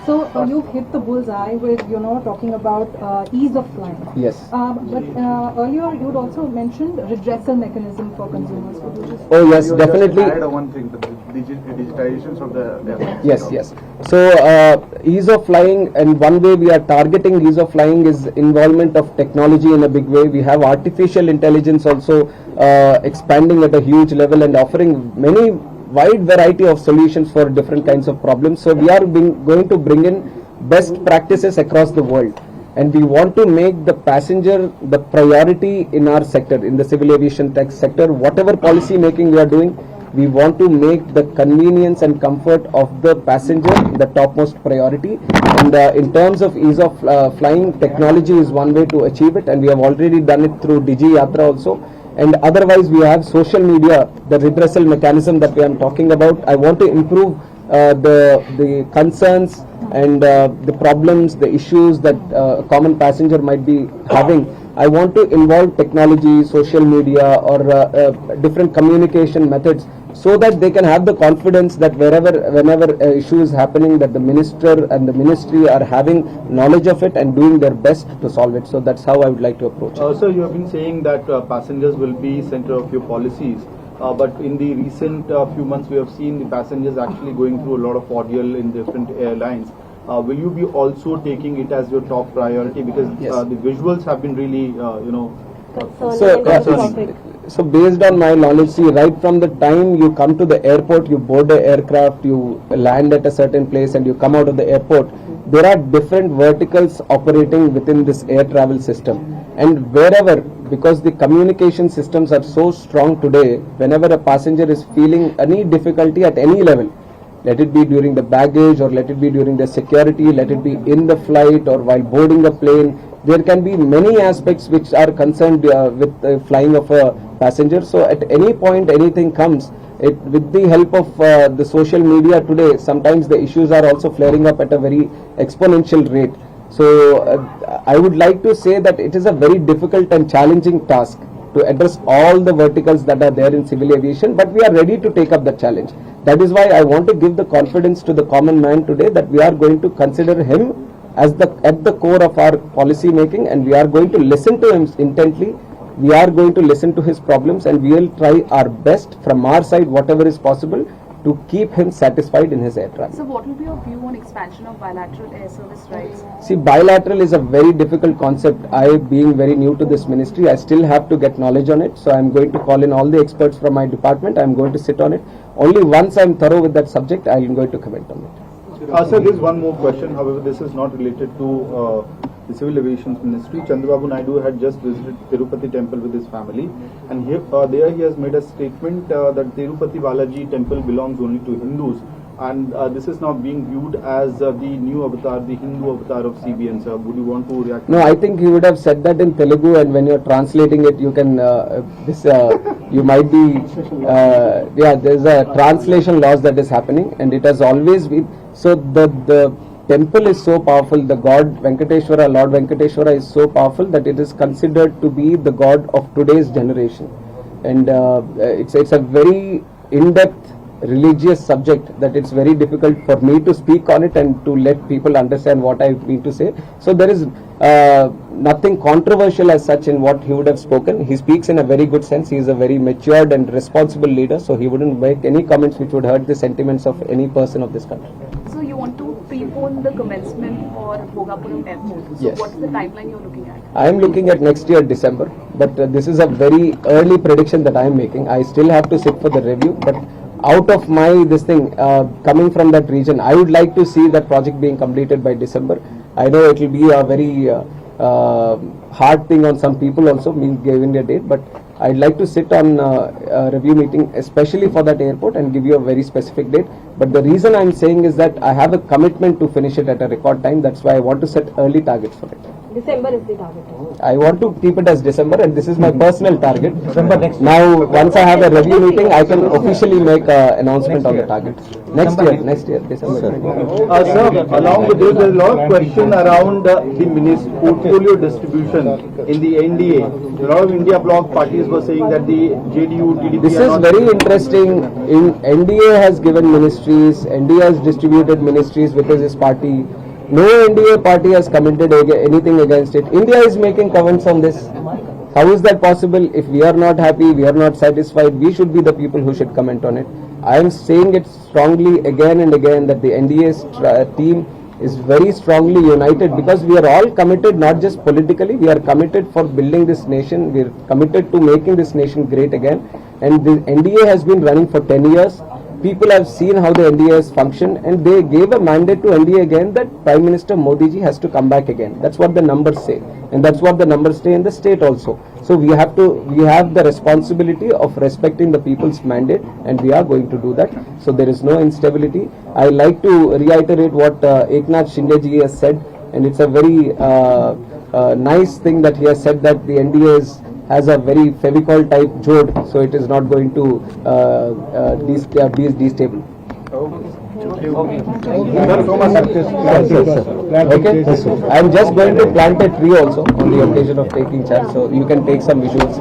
So you've hit the bullseye with, talking about ease of flying. Yes. But earlier you'd also mentioned redressal mechanism for consumers. Could you just... Oh yes, definitely. Add one thing, the digitizations of the aircraft. Yes. So ease of flying, and one way we are targeting ease of flying is involvement of technology in a big way. We have artificial intelligence also expanding at a huge level and offering many wide variety of solutions for different kinds of problems. So we are going to bring in best practices across the world, and we want to make the passenger the priority in our sector, in the civil aviation tech sector. Whatever policy making we are doing, we want to make the convenience and comfort of the passenger the topmost priority. And in terms of ease of flying, technology is one way to achieve it, and we have already done it through Digi Yatra also. And otherwise we have social media, the redressal mechanism that we are talking about. I want to improve the concerns and the problems, the issues that a common passenger might be having. I want to involve technology, social media, or different communication methods, so that they can have the confidence that whenever issue is happening, that the minister and the ministry are having knowledge of it and doing their best to solve it. So that's how I would like to approach it. So you have been saying that passengers will be center of your policies, but in the recent few months we have seen the passengers actually going through a lot of ordeal in different airlines. Will you be also taking it as your top priority, because Yes. the visuals have been really So based on my knowledge, see, right from the time you come to the airport, you board the aircraft, you land at a certain place and you come out of the airport, there are different verticals operating within this air travel system. And wherever, because the communication systems are so strong today, whenever a passenger is feeling any difficulty at any level, let it be during the baggage, or let it be during the security, let it be in the flight or while boarding the plane, there can be many aspects which are concerned with the flying of a passenger. So at any point anything comes, with the help of the social media today, sometimes the issues are also flaring up at a very exponential rate. So I would like to say that it is a very difficult and challenging task to address all the verticals that are there in civil aviation, but we are ready to take up the challenge. That is why I want to give the confidence to the common man today that we are going to consider him as at the core of our policy making, and we are going to listen to him intently. We are going to listen to his problems, and we will try our best from our side, whatever is possible, to keep him satisfied in his air travel. So what will be your view on expansion of bilateral air service rights? See, bilateral is a very difficult concept. I, being very new to this ministry, I still have to get knowledge on it. So I am going to call in all the experts from my department. I am going to sit on it. Only once I am thorough with that subject, I am going to comment on it. Sir, there is one more question. However, this is not related to the Civil Aviation Ministry. Rammohan Naidu had just visited Tirupati temple with his family, and there he has made a statement that Tirupati Balaji temple belongs only to Hindus, and this is now being viewed as the new avatar, the Hindu avatar of CBN. Sir, would you want to react? No, I think he would have said that in Telugu, and when you are translating it, you can you might be there's a translation loss that is happening, and it has always been. So the temple is so powerful, the god Venkateshwara, Lord Venkateshwara is so powerful that it is considered to be the god of today's generation, and it's a very in-depth religious subject that it's very difficult for me to speak on it and to let people understand what I mean to say. So there is nothing controversial as such in what he would have spoken. He speaks in a very good sense. He is a very matured and responsible leader, so he wouldn't make any comments which would hurt the sentiments of any person of this country. So you want to prepone the commencement for Bhogapuram Airport. So Yes. what is the timeline you're looking at? I am looking at next year December, but this is a very early prediction that I am making. I still have to sit for the review, but out of my coming from that region, I would like to see that project being completed by December. I know it will be a very hard thing on some people also, me giving a date, but I'd like to sit on a review meeting especially for that airport and give you a very specific date. But the reason I'm saying is that I have a commitment to finish it at a record time. That's why I want to set early targets for it. December is the target. I want to keep it as December, and this is my personal target. Now, once I have a review meeting, I can officially make an announcement on the target. Next year, December. Sir, along with this, there is a lot of question around the portfolio distribution in the NDA. A lot of India bloc parties were saying that the JDU, TDP. This is very interesting. NDA has given ministries, NDA has distributed ministries with his party. No NDA party has commented anything against it. India is making comments on this. How is that possible? If we are not happy, we are not satisfied, we should be the people who should comment on it. I am saying it strongly again and again that the NDA's team is very strongly united, because we are all committed, not just politically, we are committed for building this nation, we are committed to making this nation great again. And the NDA has been running for 10 years. People have seen how the NDA has functioned, and they gave a mandate to NDA again that Prime Minister Modi ji has to come back again. That's what the numbers say, and that's what the numbers say in the state also. So we have the responsibility of respecting the people's mandate, and we are going to do that. So there is no instability. I like to reiterate what Eknath Shinde ji has said, and it's a very nice thing that he has said, that the NDA has a very Fevicol type jode, so it is not going to be destable. Okay, I am just going to plant a tree also on the occasion of taking charge, so you can take some visuals.